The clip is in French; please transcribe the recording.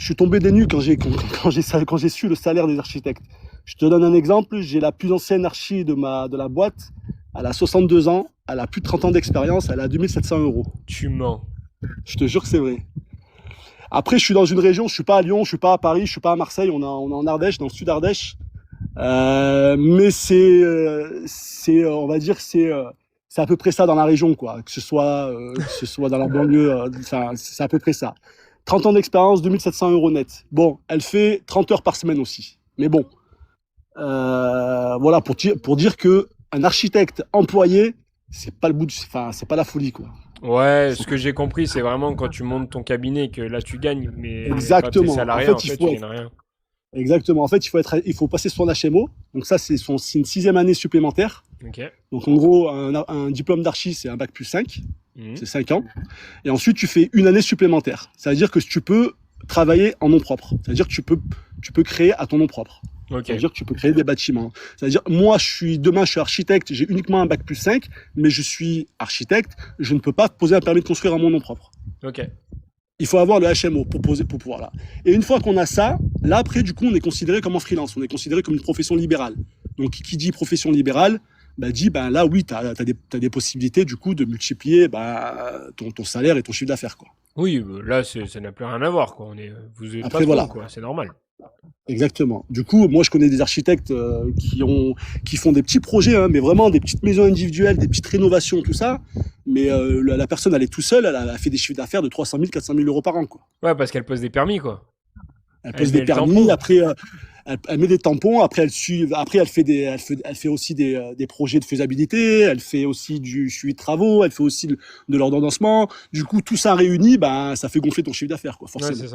suis tombé des nues quand j'ai su le salaire des architectes. Je te donne un exemple, j'ai la plus ancienne archi de la boîte, elle a 62 ans, elle a plus de 30 ans d'expérience, elle a 2700 euros. Tu mens. Je te jure que c'est vrai. Après, je suis dans une région, je suis pas à Lyon, je suis pas à Paris, je suis pas à Marseille, on est en Ardèche, dans le sud Ardèche. Mais on va dire, c'est à peu près ça dans la région, quoi. Que ce soit dans la banlieue, c'est à peu près ça. 30 ans d'expérience, 2700 euros net. Bon, elle fait 30 heures par semaine aussi. Mais bon, voilà, pour dire que un architecte employé, c'est pas le bout, c'est pas la folie, quoi. Ouais, ce que j'ai compris, c'est vraiment quand tu montes ton cabinet que là tu gagnes, mais quand tu es Exactement. salarié, en fait, tu gagnes rien. Exactement. En fait, il faut passer son HMO. Donc ça, c'est une 6e année supplémentaire. Ok. Donc en gros, un diplôme d'archi, c'est un bac plus 5. Mhm. C'est 5 ans. Et ensuite, tu fais une année supplémentaire. Ça veut dire que tu peux travailler en nom propre. Ça veut dire que tu peux créer à ton nom propre. Ok. Ça veut dire que tu peux créer des bâtiments. Ça veut dire, moi, demain, je suis architecte, j'ai uniquement un bac plus 5, mais je suis architecte, je ne peux pas poser un permis de construire à mon nom propre. Ok. Il faut avoir le HMO pour pouvoir là. Et une fois qu'on a ça, là, après, du coup, on est considéré comme en freelance, on est considéré comme une profession libérale. Donc, qui dit profession libérale, dit, là, oui, tu as des possibilités, du coup, de multiplier ton salaire et ton chiffre d'affaires, quoi. Oui, là, ça n'a plus rien à voir, quoi. Vous êtes Après, patron, voilà. quoi. C'est normal. Exactement. Du coup, moi, je connais des architectes qui font des petits projets, hein, mais vraiment des petites maisons individuelles, des petites rénovations, tout ça. Mais la personne, elle est tout seule, elle a fait des chiffres d'affaires de 300 000, 400 000 euros par an, quoi. Ouais, parce qu'elle pose des permis, quoi. Elle pose des permis, après, elle met des tampons, après, elle fait aussi des projets de faisabilité, elle fait aussi du suivi de travaux, elle fait aussi de l'ordonnancement. Du coup, tout ça réuni, ça fait gonfler ton chiffre d'affaires, quoi, forcément. Ouais, c'est ça.